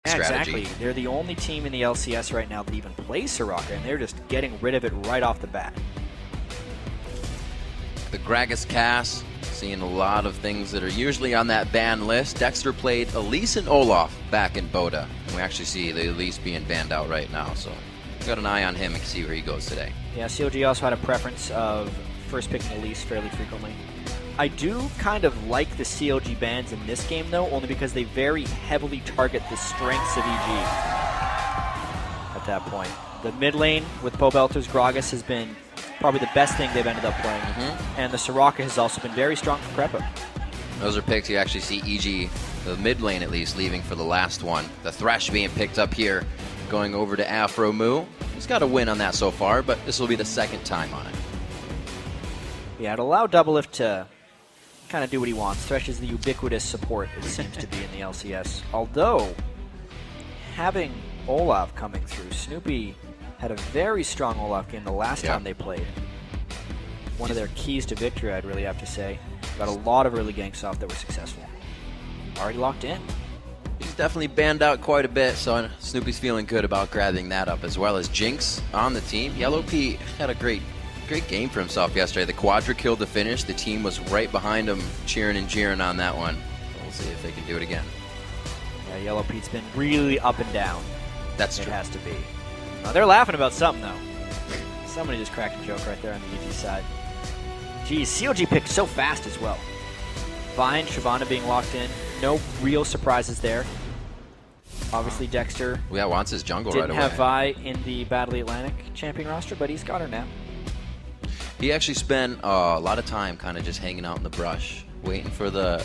strategy. Exactly. They're the only team in the LCS right now that even plays Soraka, and they're just getting rid of it right off the bat. The Gragas cast, seeing a lot of things that are usually on that ban list. Dexter played Elise and Olaf back in Boda. And we actually see the Elise being banned out right now, so got an eye on him and see where he goes today. Yeah, CLG also had a preference of first picking Elise fairly frequently. I do kind of like the CLG bans in this game, though, only because they very heavily target the strengths of EG at that point. The mid lane with Pobelter's Gragas has been probably the best thing they've ended up playing. And the Soraka has also been very strong for Krepo. Those are picks you actually see EG, the mid lane at least, leaving for the last one. The Thresh being picked up here, going over to Aphromoo. He's got a win on that so far, but this will be the second time on it. Yeah, it allowed Doublelift to kind of do what he wants. Thresh is the ubiquitous support, it seems to be in the LCS. Although, having Olaf coming through, Snoopeh had a very strong Olaf game the last time they played. One of their keys to victory, I'd really have to say. Got a lot of early ganks off that were successful. Already locked in. He's definitely banned out quite a bit, so Snoopeh's feeling good about grabbing that up, as well as Jinx on the team. Yellowpete had a great game for himself yesterday. The quadra kill to finish. The team was right behind him, cheering and jeering on that one. We'll see if they can do it again. Yeah, Yellowpete's been really up and down. That's true. It has to be. They're laughing about something, though. Somebody just cracked a joke right there on the EG side. Geez, CLG picked so fast as well. Vine, Shyvana being locked in. No real surprises there. Obviously, Dexter wants his jungle right away. Didn't have Vi in the Battle Atlantic champion roster, but he's got her now. He actually spent a lot of time kind of just hanging out in the brush, waiting for the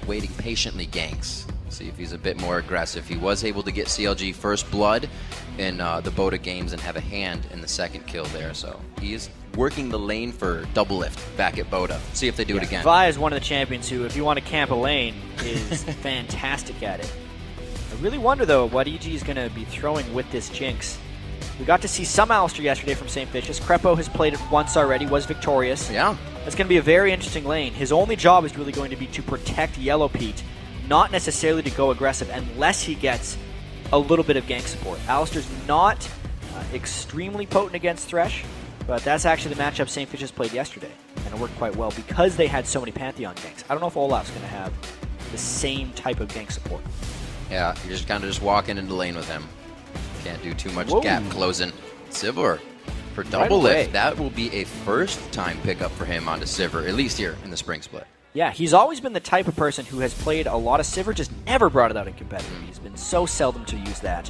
waiting patiently ganks. See if he's a bit more aggressive. He was able to get CLG first blood in the Boda games and have a hand in the second kill there. So he is working the lane for Doublelift back at Boda. See if they do it again. Vi is one of the champions who, if you want to camp a lane, is fantastic at it. I really wonder, though, what EG is going to be throwing with this Jinx. We got to see some Alistair yesterday from St. Vicious. Krepo has played it once already, was victorious. Yeah. That's going to be a very interesting lane. His only job is really going to be to protect Yellowpete, not necessarily to go aggressive unless he gets a little bit of gank support. Alistair's not extremely potent against Thresh, but that's actually the matchup St. Vicious played yesterday, and it worked quite well because they had so many Pantheon ganks. I don't know if Olaf's going to have the same type of gank support. Yeah, you're just kind of just walking into lane with him. Can't do too much gap closing. Sivir for Doublelift. That will be a first-time pickup for him onto Sivir, at least here in the spring split. Yeah, he's always been the type of person who has played a lot of Sivir, just never brought it out in competitive. He's been so seldom to use that.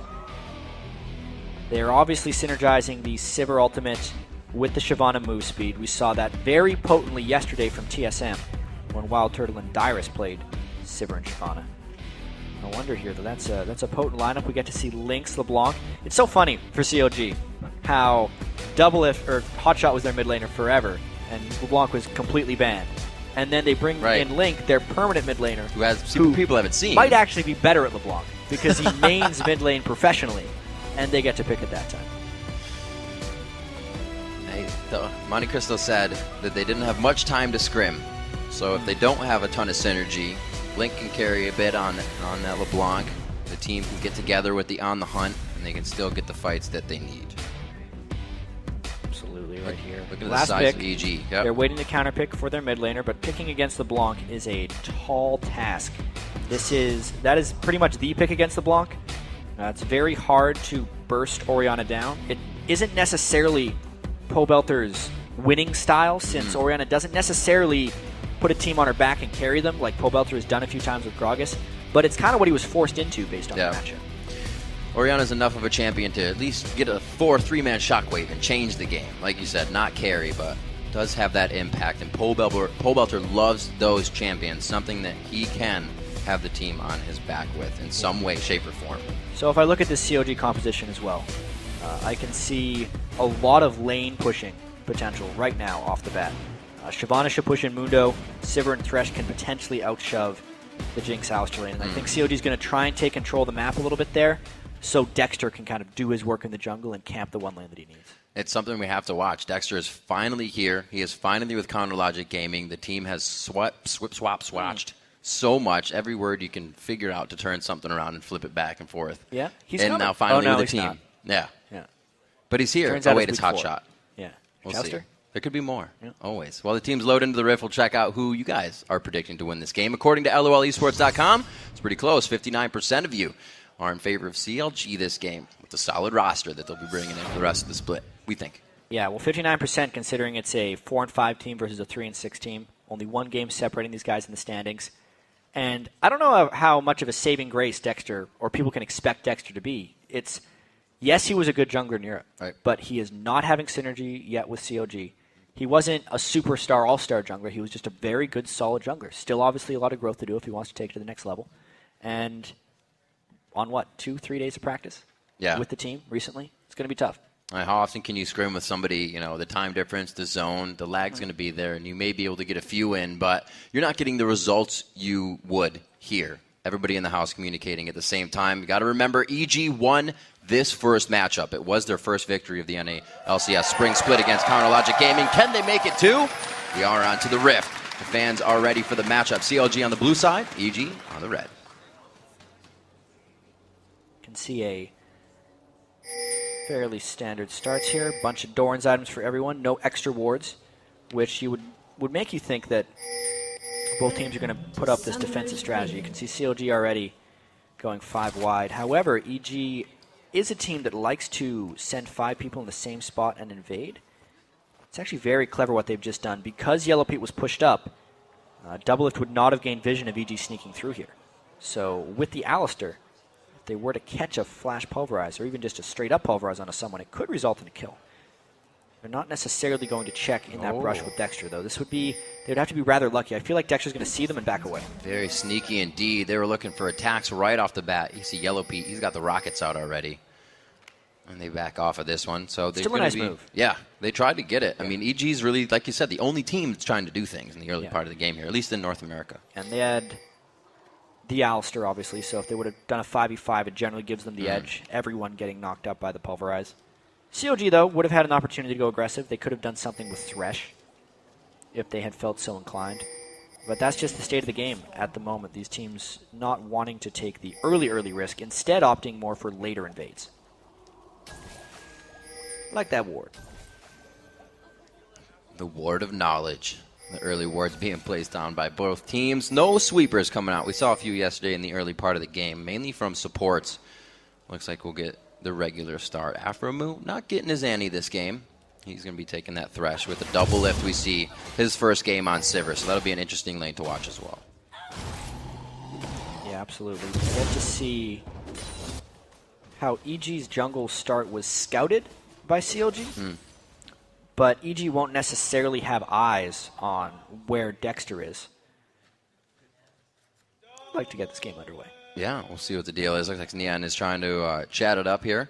They are obviously synergizing the Sivir ultimate with the Shyvana move speed. We saw that very potently yesterday from TSM when Wild Turtle and Dyrus played Sivir and Shyvana. No wonder here, though. That's a potent lineup. We get to see Lynx, LeBlanc. It's so funny for CLG how Doublelift or Hotshot was their mid laner forever, and LeBlanc was completely banned. And then they bring in Link, their permanent mid laner, who people haven't seen. Might actually be better at LeBlanc because he mains mid lane professionally, and they get to pick at that time. Monte Cristo said that they didn't have much time to scrim, so if they don't have a ton of synergy, Link can carry a bit on that LeBlanc. The team can get together with the On the Hunt, and they can still get the fights that they need. Absolutely, right here. Look at the size of EG. Yep. They're waiting to counterpick for their mid laner, but picking against LeBlanc is a tall task. That is pretty much the pick against LeBlanc. It's very hard to burst Orianna down. It isn't necessarily Pobelter's winning style, since Orianna doesn't necessarily put a team on her back and carry them like Pobelter has done a few times with Gragas, but it's kind of what he was forced into based on the matchup. Orianna's enough of a champion to at least get a 3-man shockwave and change the game. Like you said, not carry, but does have that impact, and Pobelter loves those champions, something that he can have the team on his back with in some way, shape, or form. So if I look at this CLG composition as well, I can see a lot of lane pushing potential right now off the bat. Shyvana should push in Mundo. Sivir and Thresh can potentially outshove the Jinx Alistair lane. And I think CLG is going to try and take control of the map a little bit there, so Dexter can kind of do his work in the jungle and camp the one lane that he needs. It's something we have to watch. Dexter is finally here. He is finally with Counter Logic Gaming. The team has swatched so much. Every word you can figure out to turn something around and flip it back and forth. Yeah, he's and coming. now finally no, with he's the team. not. Yeah. Yeah. But he's here. Turns out Wait, it's it's week Hot 4. Shot. Yeah. We'll Chester? see. There could be more. Yeah. Always. While the teams load into the riff, we'll check out who you guys are predicting to win this game. According to LOLesports.com, it's pretty close. 59% of you are in favor of CLG this game with a solid roster that they'll be bringing in for the rest of the split, we think. Yeah, well, 59% considering it's a 4-5 team versus a 3-6 team. Only one game separating these guys in the standings. And I don't know how much of a saving grace Dexter, or people can expect Dexter to be. It's, yes, he was a good jungler in Europe, right, but he is not having synergy yet with CLG. He wasn't a superstar all-star jungler. He was just a very good, solid jungler. Still, obviously, a lot of growth to do if he wants to take it to the next level. And on, 2-3 days of practice with the team recently, it's going to be tough. How often can you scrim with somebody, the time difference, the zone, the lag's going to be there, and you may be able to get a few in, but you're not getting the results you would here. Everybody in the house communicating at the same time. You got to remember, EG won this first matchup. It was their first victory of the LCS Spring Split against Counterlogic Gaming. Can they make it too? We are on to the Rift. The fans are ready for the matchup. CLG on the blue side, EG on the red. Can see a fairly standard starts here. Bunch of Doran's items for everyone. No extra wards, which you would make you think that both teams are going to put up this defensive strategy. You can see CLG already going 5 wide. However, EG is a team that likes to send 5 people in the same spot and invade. It's actually very clever what they've just done. Because Yellowpete was pushed up, Doublelift would not have gained vision of EG sneaking through here. So with the Alistair, if they were to catch a flash pulverize or even just a straight up pulverize onto someone, it could result in a kill. They're not necessarily going to check in that brush with Dexter, though. They'd have to be rather lucky. I feel like Dexter's going to see them and back away. Very sneaky indeed. They were looking for attacks right off the bat. You see Yellowpete, he's got the rockets out already. And they back off of this one. So still a nice move. Yeah, they tried to get it. Yeah. I mean, EG's really, like you said, the only team that's trying to do things in the early part of the game here, at least in North America. And they had the Alistair, obviously, so if they would have done a 5v5, it generally gives them the edge. Everyone getting knocked up by the pulverize. CLG, though, would have had an opportunity to go aggressive. They could have done something with Thresh if they had felt so inclined. But that's just the state of the game at the moment. These teams not wanting to take the early risk, instead opting more for later invades. I like that ward. The ward of knowledge. The early wards being placed down by both teams. No sweepers coming out. We saw a few yesterday in the early part of the game, mainly from supports. Looks like we'll get the regular start. Aphromoo not getting his ante this game. He's going to be taking that Thresh with a double lift. We see his first game on Sivir, so that'll be an interesting lane to watch as well. Yeah, absolutely. We get to see how EG's jungle start was scouted by CLG. But EG won't necessarily have eyes on where Dexter is. I'd like to get this game underway. Yeah, we'll see what the deal is. Looks like Nian is trying to chat it up here.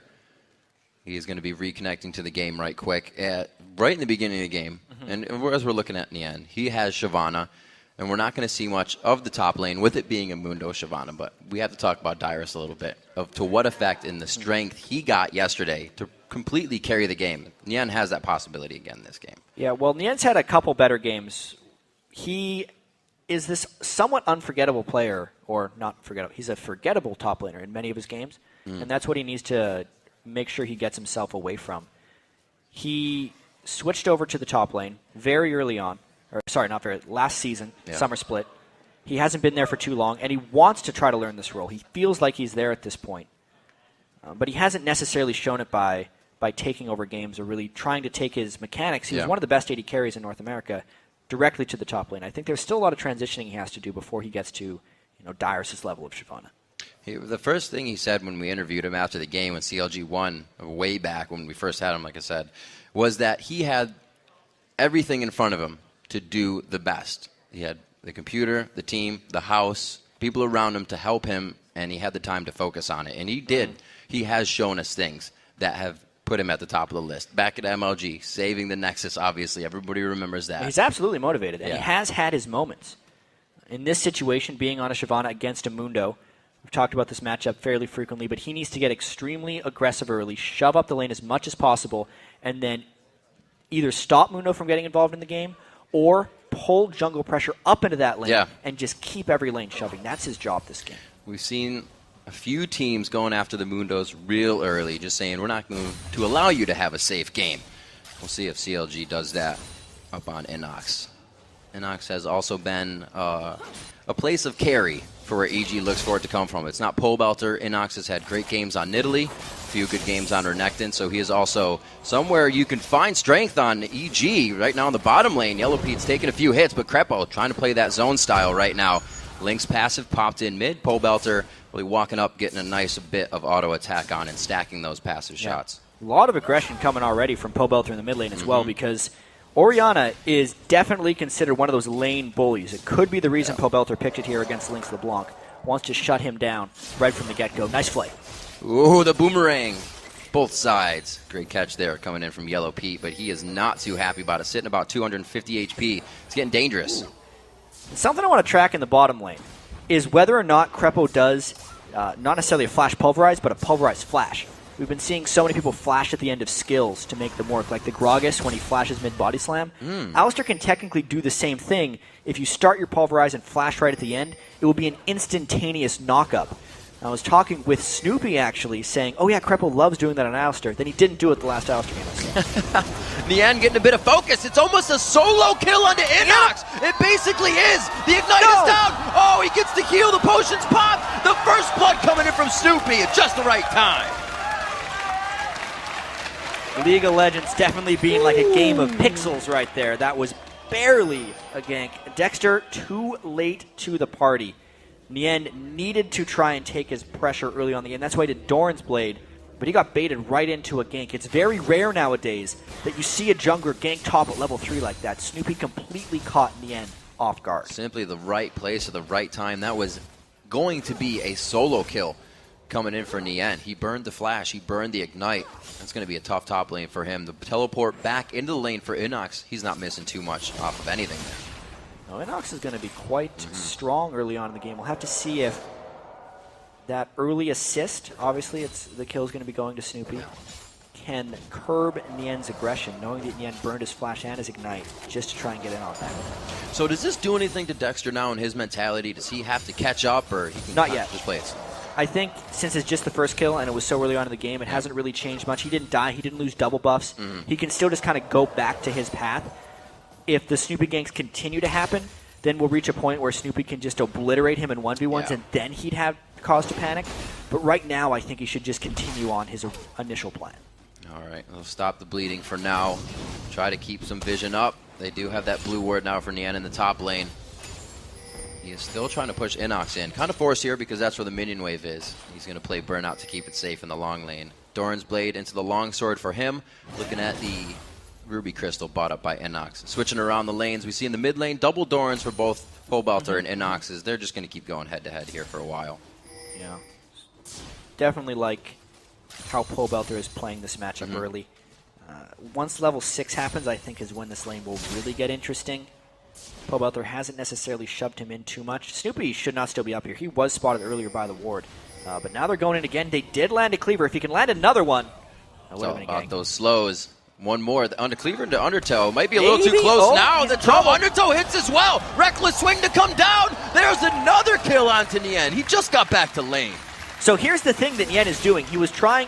He's going to be reconnecting to the game right quick. Right in the beginning of the game, and as we're looking at Nian, he has Shyvana, and we're not going to see much of the top lane with it being a Mundo Shyvana, but we have to talk about Dyrus a little bit, to what effect in the strength he got yesterday to completely carry the game. Nian has that possibility again this game. Yeah, well, Nian's had a couple better games. He is this somewhat unforgettable player, or not forgettable. He's a forgettable top laner in many of his games, and that's what he needs to make sure he gets himself away from. He switched over to the top lane very early on, last season, summer split. He hasn't been there for too long, and he wants to try to learn this role. He feels like he's there at this point, but he hasn't necessarily shown it by taking over games or really trying to take his mechanics. He was one of the best AD carries in North America directly to the top lane. I think there's still a lot of transitioning he has to do before he gets to Dyrus' level of Shyvana. The first thing he said when we interviewed him after the game when CLG won, way back when we first had him, like I said, was that he had everything in front of him to do the best. He had the computer, the team, the house, people around him to help him, and he had the time to focus on it. And he did. He has shown us things that have put him at the top of the list. Back at MLG, saving the Nexus, obviously. Everybody remembers that. He's absolutely motivated, and he has had his moments. In this situation, being on a Shyvana against a Mundo, we've talked about this matchup fairly frequently, but he needs to get extremely aggressive early, shove up the lane as much as possible, and then either stop Mundo from getting involved in the game or pull jungle pressure up into that lane and just keep every lane shoving. That's his job this game. We've seen a few teams going after the Mundos real early, just saying we're not going to allow you to have a safe game. We'll see if CLG does that up on InnoX. InnoX has also been a place of carry for where EG looks for it to come from. It's not Pobelter. InnoX has had great games on Nidalee, a few good games on Renekton, so he is also somewhere you can find strength on EG. Right now in the bottom lane, Yellowpete's taking a few hits, but Krepo trying to play that zone style right now. Link's passive popped in mid. Pobelter really walking up, getting a nice bit of auto attack on and stacking those passive shots. A lot of aggression coming already from Pobelter in the mid lane as well, because Orianna is definitely considered one of those lane bullies. It could be the reason Pobelter picked it here against Lynx LeBlanc. Wants to shut him down right from the get-go. Nice play. Ooh, the boomerang. Both sides. Great catch there coming in from Yellowpete, but he is not too happy about it. Sitting about 250 HP. It's getting dangerous. Something I want to track in the bottom lane is whether or not Krepo does not necessarily a flash pulverize, but a pulverized flash. We've been seeing so many people flash at the end of skills to make them work, like the Gragas when he flashes mid-body slam. Alistar can technically do the same thing. If you start your pulverize and flash right at the end, it will be an instantaneous knock-up. I was talking with Snoopeh, actually, saying, oh yeah, Krepo loves doing that on Alistar. Then he didn't do it the last Alistar game. Nien getting a bit of focus. It's almost a solo kill onto InnoX. It basically is. The Ignite is down. Oh, he gets to heal. The potions pop. The first blood coming in from Snoopeh at just the right time. League of Legends definitely being like a game of pixels right there. That was barely a gank. Dexter too late to the party. Nien needed to try and take his pressure early on the end. That's why he did Doran's Blade, but he got baited right into a gank. It's very rare nowadays that you see a jungler gank top at level 3 like that. Snoopeh completely caught Nien off guard. Simply the right place at the right time. That was going to be a solo kill coming in for Nien. He burned the flash. He burned the Ignite. That's going to be a tough top lane for him. The teleport back into the lane for InnoX. He's not missing too much off of anything there. Now, InnoX is going to be quite strong early on in the game. We'll have to see if that early assist, obviously it's the kill is going to be going to Snoopeh, can curb Nien's aggression, knowing that Nien burned his flash and his Ignite just to try and get in on that. So does this do anything to Dexter now in his mentality? Does he have to catch up, or he can not yet just play it? I think since it's just the first kill and it was so early on in the game, it hasn't really changed much. He didn't die. He didn't lose double buffs. He can still just kind of go back to his path. If the Snoopeh ganks continue to happen, then we'll reach a point where Snoopeh can just obliterate him in 1v1s, and then he'd have cause to panic. But right now, I think he should just continue on his initial plan. All right, we'll stop the bleeding for now. Try to keep some vision up. They do have that blue ward now for Nien in the top lane. He is still trying to push InnoX in. Kind of forced here because that's where the minion wave is. He's going to play Burnout to keep it safe in the long lane. Doran's Blade into the longsword for him. Looking at the Ruby Crystal bought up by InnoX. Switching around the lanes, we see in the mid lane, double Dorans for both Pobelter and InnoX's. They're just going to keep going head-to-head here for a while. Yeah. Definitely like how Pobelter is playing this matchup early. Once level 6 happens, I think is when this lane will really get interesting. Pobelter hasn't necessarily shoved him in too much. Snoopeh should not still be up here. He was spotted earlier by the ward. But now they're going in again. They did land a cleaver. If he can land another one, that would have been a gang. Those slows. One more. The cleaver into Undertow. Might be a little too close now. The throw. Undertow hits as well. Reckless swing to come down. There's another kill onto Nien. He just got back to lane. So here's the thing that Nien is doing. He was trying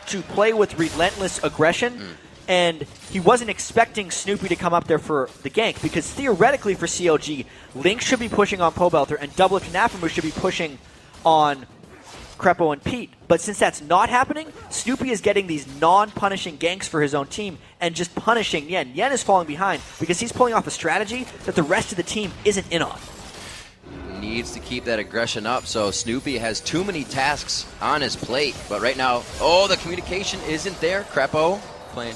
to play with relentless aggression. And he wasn't expecting Snoopeh to come up there for the gank, because theoretically for CLG, Link should be pushing on Pobelter and Doublelift and Aphromoo should be pushing on Krepo and Pete. But since that's not happening, Snoopeh is getting these non-punishing ganks for his own team and just punishing Nien. Nien is falling behind because he's pulling off a strategy that the rest of the team isn't in on. Needs to keep that aggression up, so Snoopeh has too many tasks on his plate. But right now, the communication isn't there. Krepo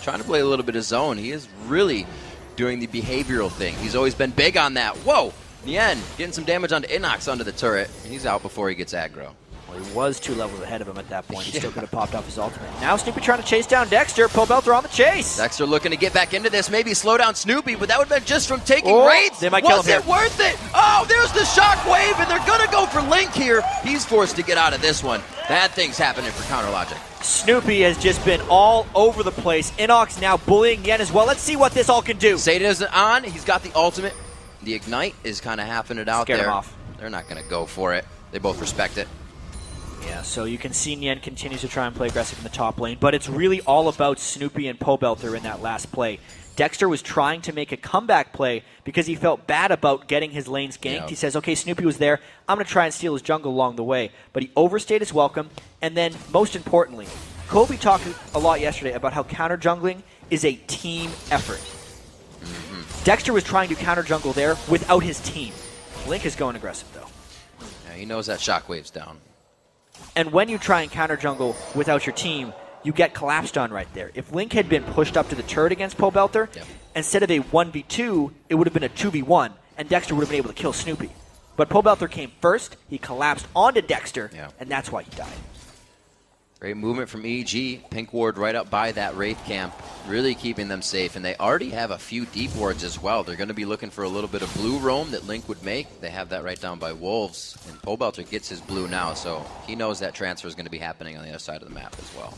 trying to play a little bit of zone. He is really doing the behavioral thing. He's always been big on that. Whoa! Nien getting some damage onto InnoX under the turret. He's out before he gets aggro. Well, he was 2 levels ahead of him at that point. He still could have popped off his ultimate. Now Snoopeh trying to chase down Dexter. Pobelter on the chase. Dexter looking to get back into this. Maybe slow down Snoopeh, but that would have been just from taking raids. They might kill him here. Was it worth it? Oh, there's the shockwave, and they're going to go for Link here. He's forced to get out of this one. Bad things happening for Counter Logic. Snoopeh has just been all over the place. InnoX now bullying Nien as well. Let's see what this all can do. Satan isn't on. He's got the ultimate. The Ignite is kind of halving it out Scared there. him off. They're not going to go for it. They both respect it. Yeah, so you can see Nien continues to try and play aggressive in the top lane, but it's really all about Snoopeh and Pobelter in that last play. Dexter was trying to make a comeback play because he felt bad about getting his lanes ganked. Yep. He says, okay, Snoopeh was there. I'm going to try and steal his jungle along the way. But he overstayed his welcome. And then, most importantly, Kobe talked a lot yesterday about how counter jungling is a team effort. Dexter was trying to counter jungle there without his team. Link is going aggressive, though. Yeah, he knows that shockwave's down. And when you try and counter jungle without your team, you get collapsed on right there. If Link had been pushed up to the turret against Pobelter, instead of a 1v2, it would have been a 2v1, and Dexter would have been able to kill Snoopeh. But Pobelter came first, he collapsed onto Dexter, and that's why he died. Great movement from EG. Pink ward right up by that Wraith camp, really keeping them safe. And they already have a few deep wards as well. They're going to be looking for a little bit of blue roam that Link would make. They have that right down by Wolves. And Pobelter gets his blue now, so he knows that transfer is going to be happening on the other side of the map as well.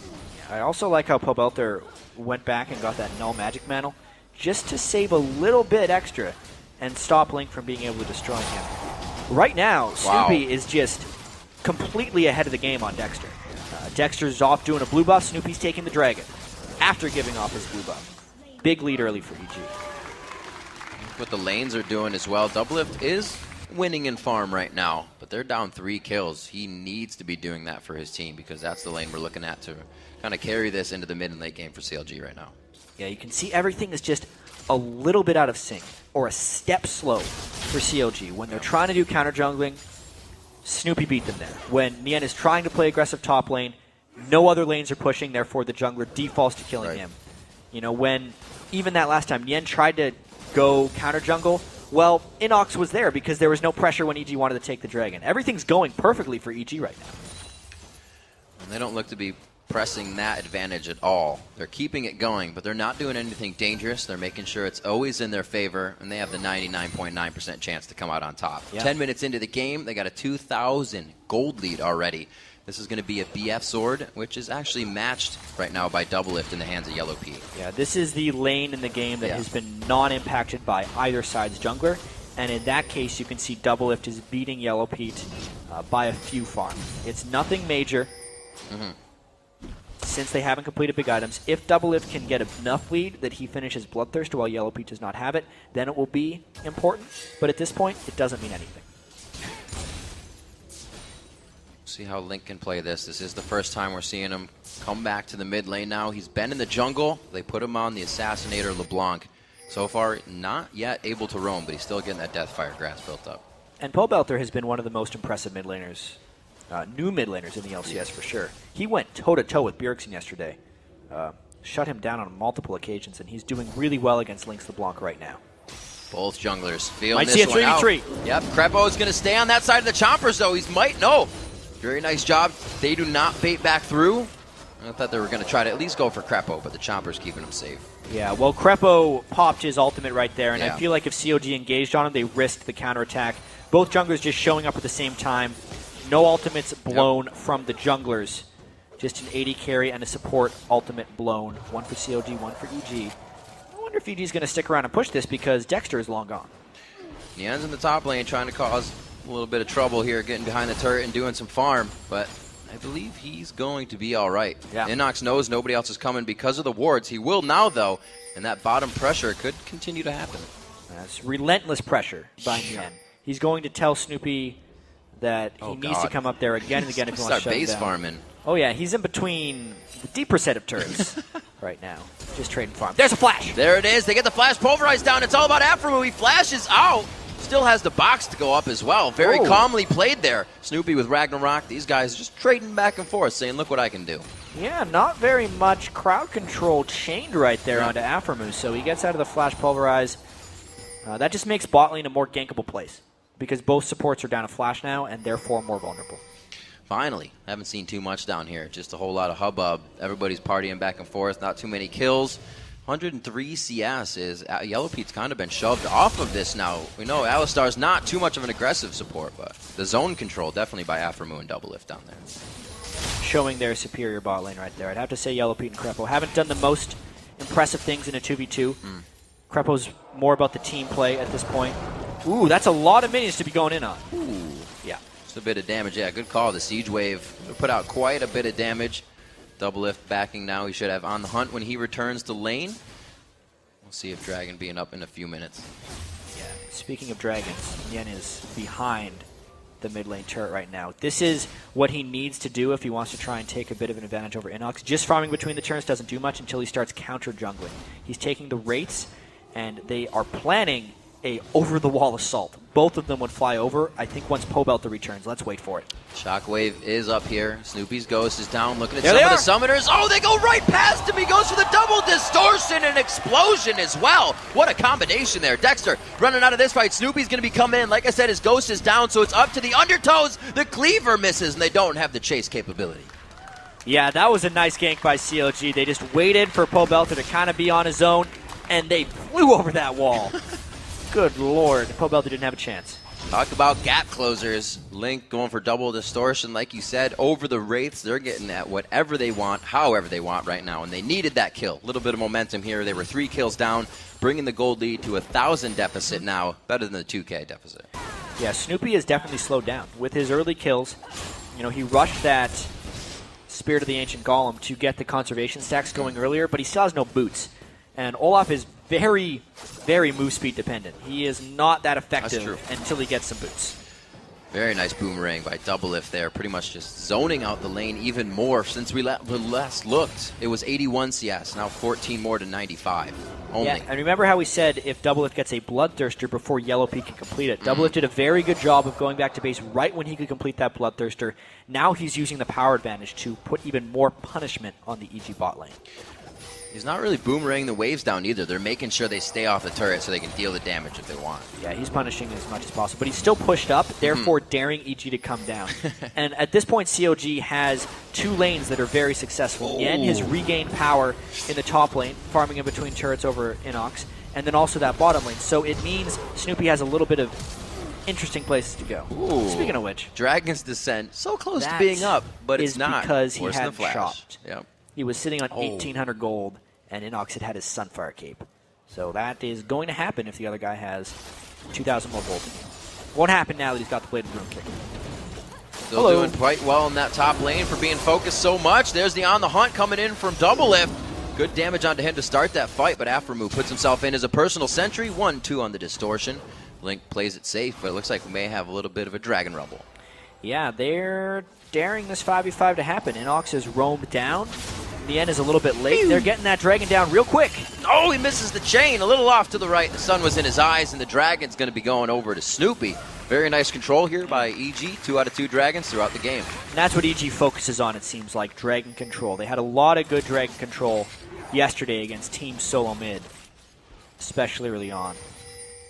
I also like how Pobelter went back and got that null magic mantle just to save a little bit extra and stop Link from being able to destroy him. Right now, Snoopeh is just completely ahead of the game on Dexter. Dexter's off doing a blue buff. Snoopeh's taking the dragon after giving off his blue buff. Big lead early for EG. What the lanes are doing as well. Doublelift is winning in farm right now, but they're down 3 kills. He needs to be doing that for his team because that's the lane we're looking at to kind of carry this into the mid and late game for CLG right now. Yeah, you can see everything is just a little bit out of sync or a step slow for CLG. When they're trying to do counter jungling, Snoopeh beat them there. When Nien is trying to play aggressive top lane, no other lanes are pushing, therefore the jungler defaults to killing him. You know, when even that last time Nien tried to go counter jungle, well, InnoX was there because there was no pressure when EG wanted to take the dragon. Everything's going perfectly for EG right now. And they don't look to be pressing that advantage at all. They're keeping it going, but they're not doing anything dangerous. They're making sure it's always in their favor, and they have the 99.9% chance to come out on top. 10 minutes into the game, they got a 2,000 gold lead already. This is going to be a BF sword, which is actually matched right now by Doublelift in the hands of Yellowpete. Yeah, this is the lane in the game that has been non-impacted by either side's jungler, and in that case, you can see Doublelift is beating Yellowpete by a few farms. It's nothing major. Since they haven't completed big items, if Doublelift can get enough lead that he finishes Bloodthirster while Yellowpete does not have it, then it will be important. But at this point, it doesn't mean anything. See how Link can play this. This is the first time we're seeing him come back to the mid lane now. He's been in the jungle. They put him on the Assassinator LeBlanc. So far, not yet able to roam, but he's still getting that Deathfire grass built up. And Pobelter has been one of the most impressive mid laners. New mid laners in the LCS for sure. He went toe-to-toe with Bjergsen yesterday. Shut him down on multiple occasions, and he's doing really well against Lynx LeBlanc right now. Both junglers feeling this one out. Might see a 3v3. Yep, Krepo is going to stay on that side of the chompers, though. He's no. Very nice job. They do not bait back through. I thought they were going to try to at least go for Krepo, but the chomper's keeping him safe. Yeah, well, Krepo popped his ultimate right there, and I feel like if CLG engaged on him, they risked the counterattack. Both junglers just showing up at the same time. No ultimates blown from the junglers. Just an 80 carry and a support ultimate blown. One for CLG, one for EG. I wonder if EG's going to stick around and push this because Dexter is long gone. Nien's in the top lane trying to cause a little bit of trouble here, getting behind the turret and doing some farm, but I believe he's going to be all right. InnoX knows nobody else is coming because of the wards. He will now, though, and that bottom pressure could continue to happen. That's relentless pressure by Nien. He's going to tell Snoopeh that he needs to come up there again and again if he wants to shut him down. Farming. Oh, yeah, he's in between the deeper set of turrets right now. Just trading farm. There's a flash. There it is. They get the flash pulverized down. It's all about Aphromoo. He flashes out. Still has the box to go up as well. Very calmly played there. Snoopeh with Ragnarok. These guys just trading back and forth, saying, look what I can do. Yeah, not very much crowd control chained right there onto Aphromoo. So he gets out of the flash pulverize. That just makes bot lane a more gankable place, because both supports are down a flash now and therefore more vulnerable. Finally, haven't seen too much down here. Just a whole lot of hubbub. Everybody's partying back and forth. Not too many kills. 103 CS is Yellowpete's kind of been shoved off of this now. We know Alistar's not too much of an aggressive support, but the zone control definitely by Aphromoo and Doublelift down there. Showing their superior bot lane right there. I'd have to say Yellowpete and Krepo haven't done the most impressive things in a 2v2. Krepo's more about the team play at this point. Ooh, that's a lot of minions to be going in on. Ooh. Yeah. Just a bit of damage. Yeah, good call. The Siege Wave put out quite a bit of damage. Doublelift backing now. He should have On the Hunt when he returns to lane. We'll see if Dragon being up in a few minutes. Yeah. Speaking of dragons, Nien is behind the mid lane turret right now. This is what he needs to do if he wants to try and take a bit of an advantage over InnoX. Just farming between the turns doesn't do much until he starts counter jungling. He's taking the Wraiths, and they are planning a over-the-wall assault. Both of them would fly over, I think, once Pobelter returns. Let's wait for it. Shockwave is up here. Snoopy's Ghost is down, looking at There some they of the summoners. Oh, they go right past him. He goes for the double distortion and explosion as well. What a combination there. Dexter running out of this fight. Snoopy's going to be coming in. Like I said, his Ghost is down, so it's up to the undertows. The Cleaver misses, and they don't have the chase capability. Yeah, that was a nice gank by CLG. They just waited for Pobelter to kind of be on his own, and they flew over that wall. Good lord, Pobelter didn't have a chance. Talk about gap closers. Link going for double distortion, like you said, over the Wraiths. They're getting at whatever they want, however they want right now, and they needed that kill. A little bit of momentum here. They were 3 kills down, bringing the gold lead to 1,000 deficit now, better than the 2K deficit. Yeah, Snoopeh has definitely slowed down. With his early kills, you know, he rushed that Spirit of the Ancient Golem to get the conservation stacks going earlier, but he still has no boots. And Olaf is very, very move speed dependent. He is not that effective until he gets some boots. Very nice boomerang by Doublelift there, pretty much just zoning out the lane even more. Since we last looked, it was 81 CS, now 14 more to 95 only. Yeah, and remember how we said if Doublelift gets a Bloodthirster before Yellowpete can complete it. Doublelift did a very good job of going back to base right when he could complete that Bloodthirster. Now he's using the power advantage to put even more punishment on the EG bot lane. He's not really boomeranging the waves down either. They're making sure they stay off the turret so they can deal the damage if they want. Yeah, he's punishing as much as possible. But he's still pushed up, therefore daring EG to come down. And at this point, CLG has 2 lanes that are very successful. Nien has regained power in the top lane, farming in between turrets over InnoX, and then also that bottom lane. So it means Snoopeh has a little bit of interesting places to go. Ooh. Speaking of which, Dragon's Descent, so close to being up, but it's not. Because he Worse than had the Flash. shopped. Yep. He was sitting on 1,800 gold, and InnoX had his Sunfire cape. So that is going to happen if the other guy has 2,000 more gold. Won't happen now that he's got the Bladed Rune kick. Still doing quite well in that top lane for being focused so much. There's the On the Hunt coming in from Doublelift. Good damage onto him to start that fight, but Aphromoo puts himself in as a personal sentry. 1-2 on the distortion. Link plays it safe, but it looks like we may have a little bit of a Dragon Rumble. Yeah, they're daring this 5v5 to happen. InnoX has roamed down. Nien is a little bit late. They're getting that dragon down real quick. Oh, he misses the chain. A little off to the right. The sun was in his eyes, and the dragon's going to be going over to Snoopeh. Very nice control here by EG. 2 out of 2 dragons throughout the game. And that's what EG focuses on, it seems like, dragon control. They had a lot of good dragon control yesterday against Team Solo Mid, especially early on.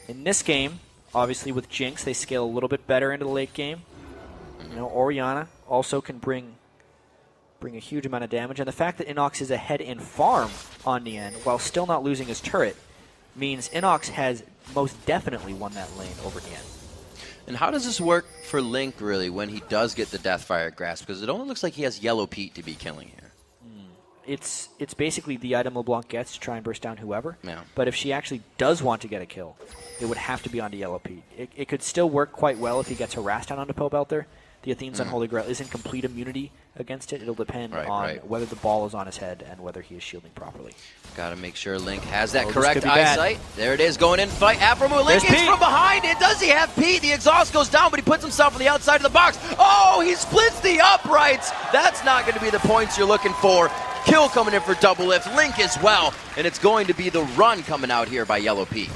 In this game, obviously with Jinx, they scale a little bit better into the late game. You know, Orianna also can bring a huge amount of damage, and the fact that InnoX is ahead in farm on Nien while still not losing his turret means InnoX has most definitely won that lane over Nien. And how does this work for Link, really, when he does get the Deathfire Grasp? Because it only looks like he has Yellowpete to be killing here. It's basically the item LeBlanc gets to try and burst down whoever. Yeah. But if she actually does want to get a kill, it would have to be onto Yellowpete. It could still work quite well if he gets harassed down onto Pobelter. The Athene's Unholy Grail isn't complete immunity against it. It'll depend on whether the ball is on his head and whether he is shielding properly. Got to make sure Link has that correct eyesight. There it is, going in fight. Aphromoo, Link is from behind it. Does he have Pete? The exhaust goes down, but he puts himself on the outside of the box. Oh, he splits the uprights. That's not going to be the points you're looking for. Kill coming in for Doublelift. Link as well. And it's going to be the run coming out here by Yellowpete.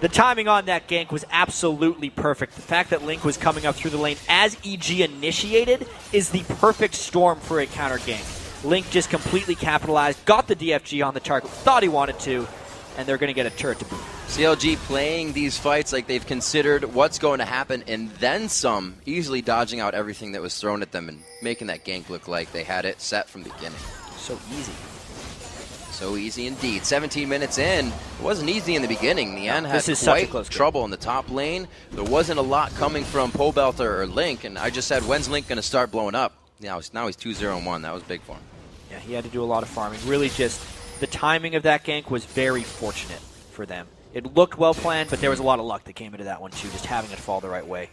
The timing on that gank was absolutely perfect. The fact that Link was coming up through the lane as EG initiated is the perfect storm for a counter gank. Link just completely capitalized, got the DFG on the target, thought he wanted to, and they're going to get a turret to boot. CLG playing these fights like they've considered what's going to happen and then some, easily dodging out everything that was thrown at them and making that gank look like they had it set from the beginning. So easy. So easy indeed. 17 minutes in. It wasn't easy in the beginning. Nien had quite trouble in the top lane. There wasn't a lot coming from Pobelter or Link, and I just said, when's Link going to start blowing up? Now he's 2-0-1. That was big for him. Yeah, he had to do a lot of farming. Really just the timing of that gank was very fortunate for them. It looked well planned, but there was a lot of luck that came into that one too, just having it fall the right way.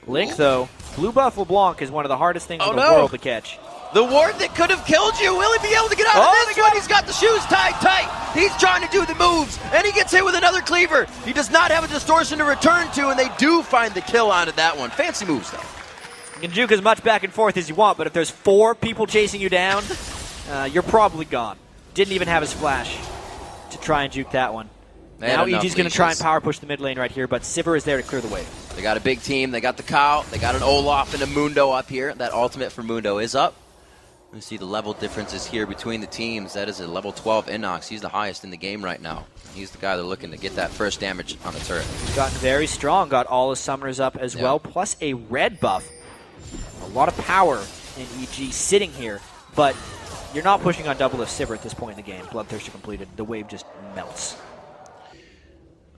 Link, though, blue buff LeBlanc is one of the hardest things in the world to catch. The ward that could have killed you. Will he be able to get out of this one? He's got the shoes tied tight. He's trying to do the moves, and he gets hit with another cleaver. He does not have a distortion to return to, and they do find the kill onto that one. Fancy moves, though. You can juke as much back and forth as you want, but if there's 4 people chasing you down, you're probably gone. Didn't even have his flash to try and juke that one. Now EG's going to try and power push the mid lane right here, but Sivir is there to clear the way. They got a big team. They got the Cow. They got an Olaf and a Mundo up here. That ultimate for Mundo is up. You see the level differences here between the teams. That is a level 12 InnoX. He's the highest in the game right now. He's the guy they're looking to get that first damage on the turret. He's gotten very strong. Got all his summoners up as well, plus a red buff. A lot of power in EG sitting here, but you're not pushing on Doublelift Sivir at this point in the game. Bloodthirster completed. The wave just melts.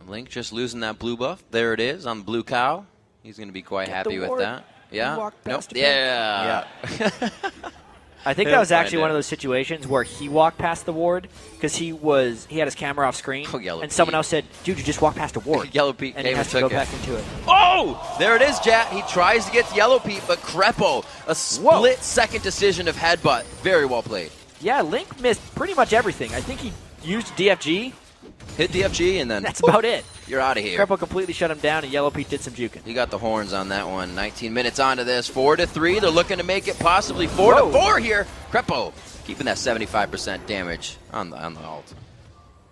Link just losing that blue buff. There it is on Blue Cow. He's going to be quite happy with that. Yeah. Nope. Yeah. I think that was actually one of those situations where he walked past the ward because he had his camera off screen, and someone else said, "Dude, you just walked past a ward." Yellowpete and he has to go back into it. Oh, there it is, Jat. He tries to get to Yellowpete, but Krepo, a split-second decision of headbutt. Very well played. Yeah, Link missed pretty much everything. I think he used DFG. Hit DFG, and then that's about it. You're out of here. Krepo completely shut him down, and Yellowpete did some juking. He got the horns on that one. 19 minutes onto this. 4-3. They're looking to make it possibly 4-4 here. Krepo keeping that 75% damage on the ult.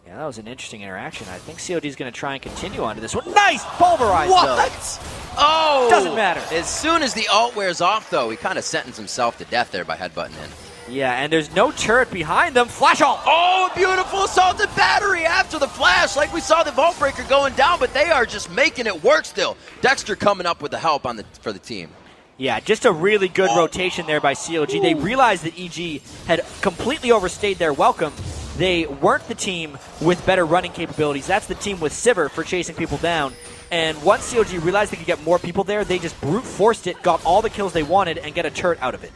Yeah, that was an interesting interaction. I think COD is going to try and continue onto this one. Nice pulverized. What? Oh! Doesn't matter. As soon as the ult wears off, though, he kind of sentenced himself to death there by headbutting in. Yeah, and there's no turret behind them. Flash ult! Oh, a beautiful assaulted battery after the flash, like we saw the Vault Breaker going down, but they are just making it work still. Dexter coming up with the help for the team. Yeah, just a really good rotation there by CLG. They realized that EG had completely overstayed their welcome. They weren't the team with better running capabilities. That's the team with Sivir for chasing people down. And once CLG realized they could get more people there, they just brute forced it, got all the kills they wanted, and get a turret out of it.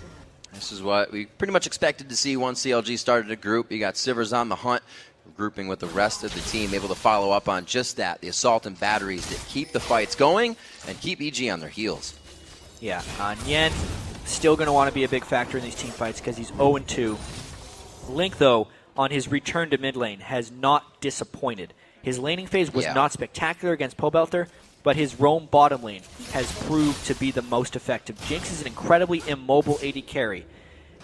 This is what we pretty much expected to see once CLG started a group. You got Sivir's on the hunt, grouping with the rest of the team, able to follow up on just that, the assault and batteries that keep the fights going and keep EG on their heels. Yeah, Nien still going to want to be a big factor in these team fights because he's 0-2. Link, though, on his return to mid lane, has not disappointed. His laning phase was not spectacular against Pobelter, but his roam bottom lane has proved to be the most effective. Jinx is an incredibly immobile AD carry,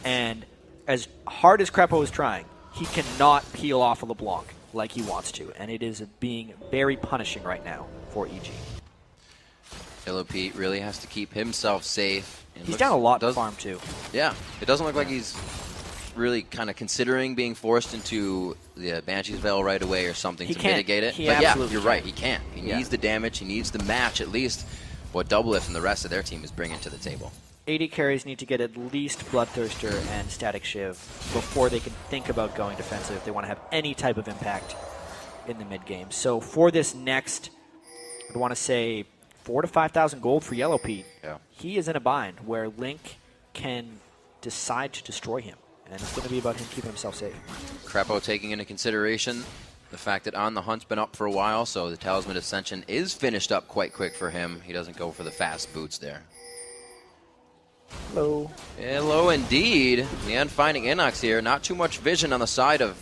and as hard as Krepo is trying, he cannot peel off a LeBlanc like he wants to, and it is being very punishing right now for EG. Yellowpete really has to keep himself safe. He's down a lot to farm, too. Yeah, it doesn't look like he's really kind of considering being forced into the Banshee's Veil right away or something to mitigate it. But yeah, you're right, he can't. He needs the damage, he needs the match, at least what Doublelift and the rest of their team is bringing to the table. AD carries need to get at least Bloodthirster and Static Shiv before they can think about going defensive if they want to have any type of impact in the mid game. So for this next, I'd want to say 4,000 to 5,000 gold for Yellowpete. Yeah. He is in a bind where Link can decide to destroy him. And it's going to be about him keeping himself safe. Krepo taking into consideration the fact that On the Hunt's been up for a while, so the Talisman Ascension is finished up quite quick for him. He doesn't go for the fast boots there. Hello. Hello indeed. Nien finding InnoX here. Not too much vision on the side of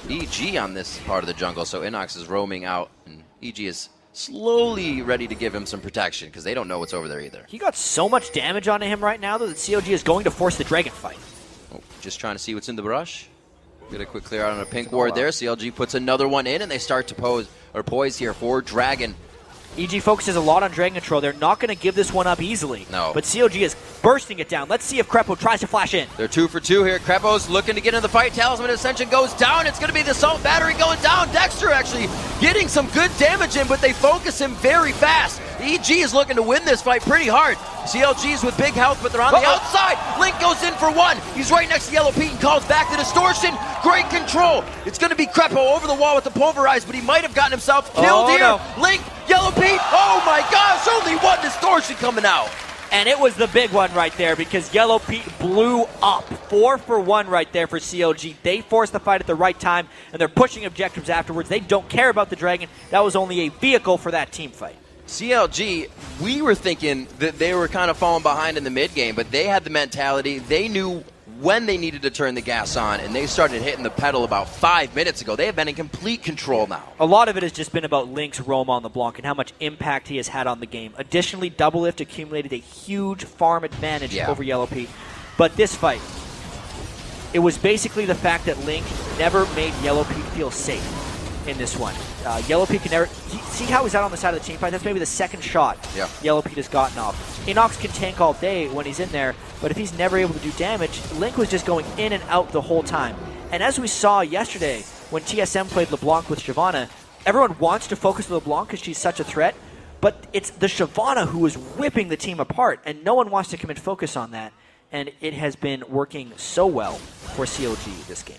EG on this part of the jungle, so InnoX is roaming out, and EG is slowly ready to give him some protection because they don't know what's over there either. He got so much damage onto him right now that CLG is going to force the Dragon fight. Oh, just trying to see what's in the brush. Get a quick clear out on a pink ward there. CLG puts another one in, and they start to poise here for Dragon. EG focuses a lot on Dragon Control. They're not going to give this one up easily. No. But CLG is bursting it down. Let's see if Krepo tries to flash in. They're 2 for 2 here. Krepo's looking to get into the fight. Talisman Ascension goes down. It's going to be the Assault Battery going down. Dexter actually getting some good damage in, but they focus him very fast. EG is looking to win this fight pretty hard. CLG's with big health, but they're on the outside. Link goes in for one. He's right next to Yellowpete and calls back the distortion. Great control. It's going to be Krepo over the wall with the pulverize, but he might have gotten himself killed here. No. Link, Yellowpete, oh my gosh, only one distortion coming out. And it was the big one right there because Yellowpete blew up 4 for 1 right there for CLG. They forced the fight at the right time, and they're pushing objectives afterwards. They don't care about the Dragon. That was only a vehicle for that team fight. CLG, we were thinking that they were kind of falling behind in the mid game, but they had the mentality. They knew when they needed to turn the gas on, and they started hitting the pedal about 5 minutes ago. They have been in complete control now. A lot of it has just been about Link's roam on the Blanc and how much impact he has had on the game. Additionally, Doublelift accumulated a huge farm advantage over Yellowpete. But this fight, it was basically the fact that Link never made Yellowpete feel safe in this one. Yellowpete can never... See how he's out on the side of the team fight? That's maybe the second shot Yellowpete has gotten off. InnoX can tank all day when he's in there, but if he's never able to do damage, Link was just going in and out the whole time. And as we saw yesterday, when TSM played LeBlanc with Shyvana, everyone wants to focus on LeBlanc because she's such a threat, but it's the Shyvana who is whipping the team apart, and no one wants to come and focus on that. And it has been working so well for CLG this game.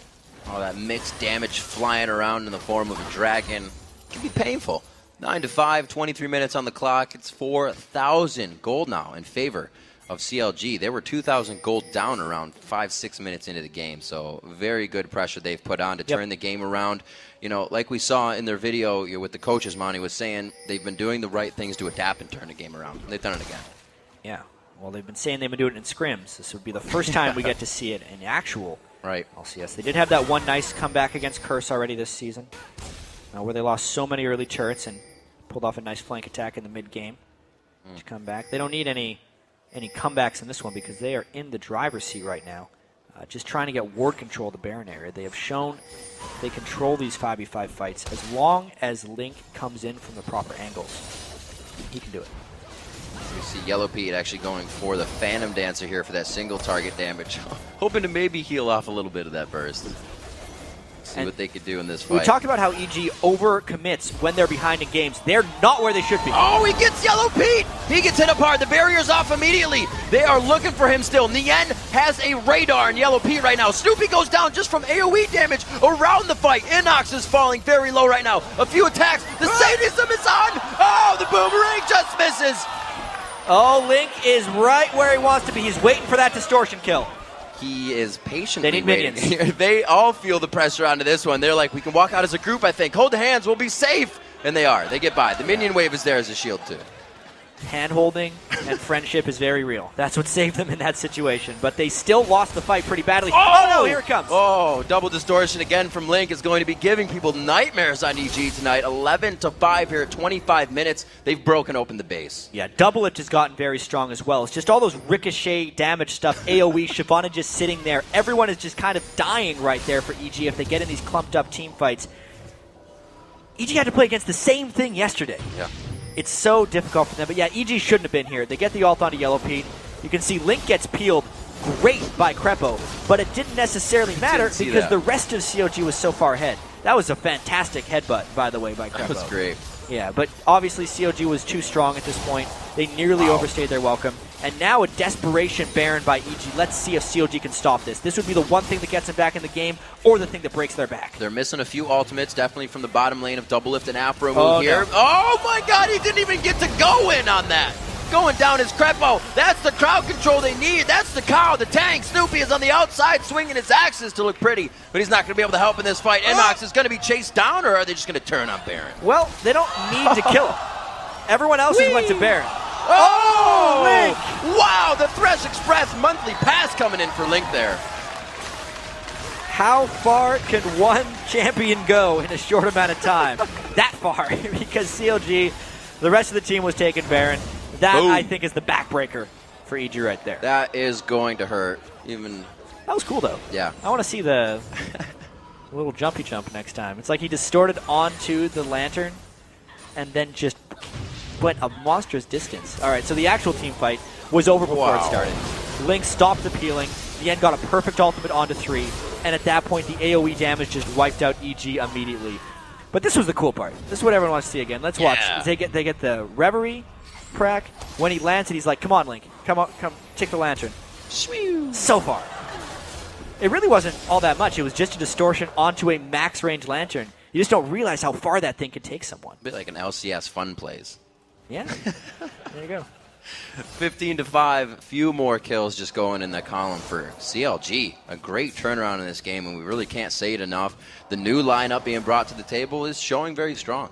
Oh, that mixed damage flying around in the form of a dragon can be painful. 9-5, 23 minutes on the clock. It's 4,000 gold now in favor of CLG. They were 2,000 gold down around 5-6 minutes into the game. So very good pressure they've put on to turn the game around. You know, like we saw in their video with the coaches, Monty was saying they've been doing the right things to adapt and turn the game around. They've done it again. Yeah. Well, they've been saying they've been doing it in scrims. This would be the first time we get to see it in actual LCS. They did have that one nice comeback against Curse already this season, where they lost so many early turrets and pulled off a nice flank attack in the mid-game to come back. They don't need any comebacks in this one because they are in the driver's seat right now, just trying to get ward control of the Baron area. They have shown they control these 5v5 fights as long as Link comes in from the proper angles. He can do it. We see Yellowpete actually going for the Phantom Dancer here for that single target damage. Hoping to maybe heal off a little bit of that burst. See what they could do in this fight. We talked about how EG overcommits when they're behind in games. They're not where they should be. Oh, he gets Yellowpete! He gets hit apart. The barrier's off immediately. They are looking for him still. Nien has a radar in Yellowpete right now. Snoopeh goes down just from AoE damage around the fight. InnoX is falling very low right now. A few attacks. The sadism is on! Oh, the boomerang just misses! Oh, Link is right where he wants to be. He's waiting for that distortion kill. He is patiently They need waiting. minions. They all feel the pressure onto this one. They're like, we can walk out as a group, I think. Hold the hands, we'll be safe. And they are. They get by. The minion wave is there as a shield, too. Hand-holding and friendship is very real. That's what saved them in that situation. But they still lost the fight pretty badly. Oh no, here it comes. Oh, double distortion again from Link is going to be giving people nightmares on EG tonight. 11-5 here at 25 minutes. They've broken open the base. Yeah, Doublelift has gotten very strong as well. It's just all those ricochet damage stuff, AoE, Shyvana just sitting there. Everyone is just kind of dying right there for EG if they get in these clumped up team fights. EG had to play against the same thing yesterday. Yeah. It's so difficult for them. But yeah, EG shouldn't have been here. They get the ult onto Yellowpete. You can see Link gets peeled great by Krepo, but it didn't necessarily matter because the rest of CLG was so far ahead. That was a fantastic headbutt, by the way, by Krepo. That was great. Yeah, but obviously CLG was too strong at this point. They nearly overstayed their welcome. And now a desperation Baron by EG. Let's see if CLG can stop this. This would be the one thing that gets them back in the game or the thing that breaks their back. They're missing a few ultimates, definitely from the bottom lane of Doublelift and Aphromoo here. No. Oh my god, he didn't even get to go in on that. Going down is Krepo. That's the crowd control they need. That's the cow, the tank. Snoopeh is on the outside swinging his axes to look pretty, but he's not going to be able to help in this fight. InnoX is going to be chased down, or are they just going to turn on Baron? Well, they don't need to kill him. Everyone else has went to Baron. Oh, Link! Wow, the Thresh Express monthly pass coming in for Link there. How far can one champion go in a short amount of time? That far, because CLG, the rest of the team was taking Baron. That, I think, is the backbreaker for EG right there. That is going to hurt. That was cool, though. Yeah. I want to see the little jumpy jump next time. It's like he distorted onto the lantern and then just went a monstrous distance. All right, so the actual team fight was over before it started. Link stopped the peeling. Nien got a perfect ultimate onto 3, and at that point, the AoE damage just wiped out EG immediately. But this was the cool part. This is what everyone wants to see again. Let's watch. They get the Reverie prac. When he lands it, he's like, come on, Link. Come on, come, take the lantern. So far. It really wasn't all that much. It was just a distortion onto a max range lantern. You just don't realize how far that thing could take someone. A bit like an LCS fun plays. Yeah. There you go. 15-5, few more kills just going in the column for CLG. A great turnaround in this game, and we really can't say it enough. The new lineup being brought to the table is showing very strong.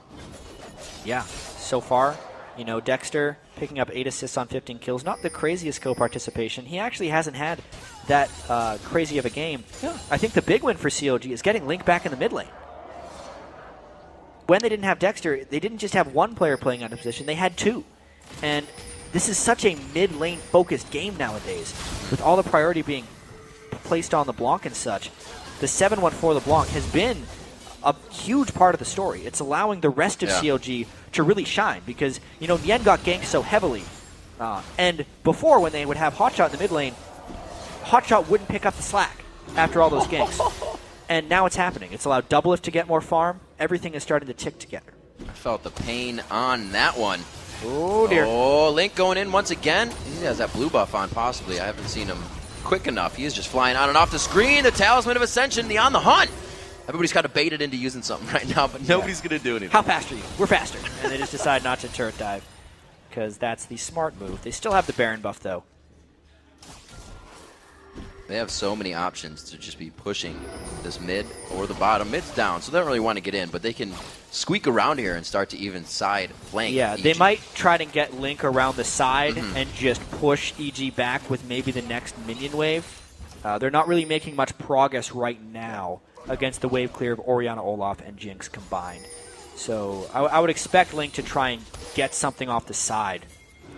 Yeah, so far, you know, Dexter picking up 8 assists on 15 kills. Not the craziest co-participation. He actually hasn't had that crazy of a game. Yeah. I think the big win for CLG is getting Link back in the mid lane. When they didn't have Dexter, they didn't just have one player playing out of position, they had two. And this is such a mid-lane focused game nowadays, with all the priority being placed on the Blanc and such. The 7-1-4 LeBlanc has been a huge part of the story. It's allowing the rest of CLG to really shine because, you know, Nien got ganked so heavily. And before, when they would have Hotshot in the mid lane, Hotshot wouldn't pick up the slack after all those ganks. And now it's happening. It's allowed Doublelift to get more farm. Everything is starting to tick together. I felt the pain on that one. Oh, dear. Oh, Link going in once again. He has that blue buff on, possibly. I haven't seen him quick enough. He is just flying on and off the screen. The Talisman of Ascension, the on the hunt. Everybody's kind of baited into using something right now, but nobody's going to do anything. How fast are you? We're faster. And they just decide not to turret dive because that's the smart move. They still have the Baron buff, though. They have so many options to just be pushing this mid or the bottom. Mid's down, so they don't really want to get in, but they can squeak around here and start to even side flank. Yeah, EG. they might try to get Link around the side and just push EG back with maybe the next minion wave. They're not really making much progress right now against the wave clear of Orianna, Olaf, and Jinx combined. So I would expect Link to try and get something off the side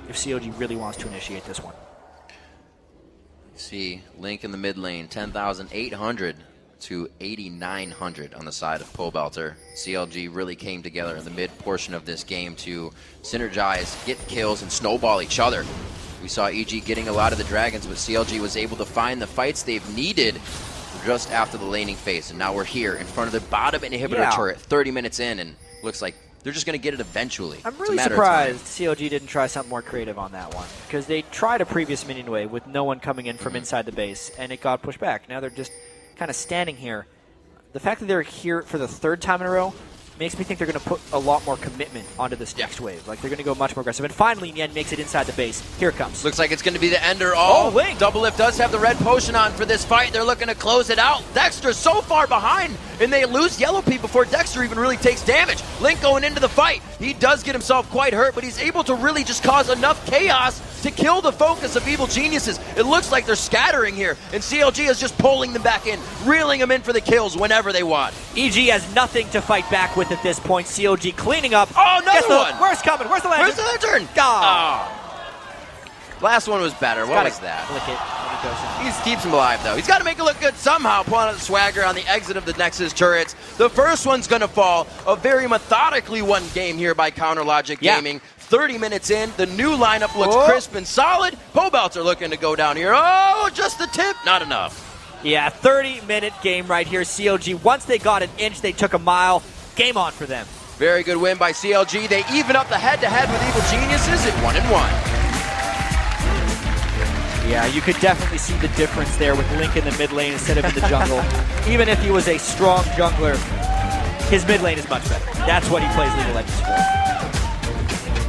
if CLG really wants to initiate this one. See Link in the mid lane, 10,800 to 8,900 on the side of Pobelter. CLG really came together in the mid portion of this game to synergize, get kills, and snowball each other. We saw EG getting a lot of the dragons, but CLG was able to find the fights they've needed just after the laning phase. And now we're here in front of the bottom inhibitor turret, 30 minutes in, and looks like they're just going to get it eventually. I'm really surprised CLG didn't try something more creative on that one, because they tried a previous minion wave with no one coming in from inside the base, and it got pushed back. Now they're just kind of standing here. The fact that they're here for the third time in a row makes me think they're going to put a lot more commitment onto this next wave. Like, they're going to go much more aggressive. And finally, Nien makes it inside the base. Here it comes. Looks like it's going to be the ender. Oh, Link! Doublelift does have the red potion on for this fight. They're looking to close it out. Dexter so far behind, and they lose Yellowpete before Dexter even really takes damage. Link going into the fight. He does get himself quite hurt, but he's able to really just cause enough chaos to kill the focus of evil geniuses. It looks like they're scattering here, and CLG is just pulling them back in, reeling them in for the kills whenever they want. EG has nothing to fight back with at this point. CLG cleaning up. Oh, another one! Where's coming? Where's the lantern? Where's the lantern? Oh. Last one was better. What was that? Flick it when he goes in. He keeps him alive, though. He's got to make it look good somehow, pulling out the swagger on the exit of the Nexus turrets. The first one's going to fall. A very methodically won game here by Counter Logic Gaming. 30 minutes in, the new lineup looks crisp and solid. Pobelter looking to go down here. Oh, just the tip. Not enough. Yeah, 30-minute game right here. CLG, once they got an inch, they took a mile. Game on for them. Very good win by CLG. They even up the head-to-head with Evil Geniuses at 1-1. Yeah, you could definitely see the difference there with Link in the mid lane instead of in the jungle. Even if he was a strong jungler, his mid lane is much better. That's what he plays League of Legends for.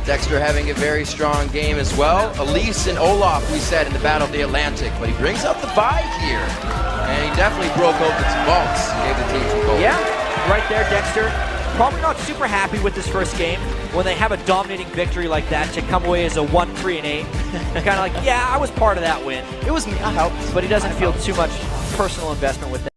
Dexter having a very strong game as well. Elise and Olaf, we said, in the Battle of the Atlantic, but he brings out the buy here. And he definitely broke open some vaults, gave the team some gold. Yeah, right there, Dexter. Probably not super happy with this first game when they have a dominating victory like that to come away as a 1-3-8. Kind of like, yeah, I was part of that win. It was me. I helped. But he doesn't feel too much personal investment with that.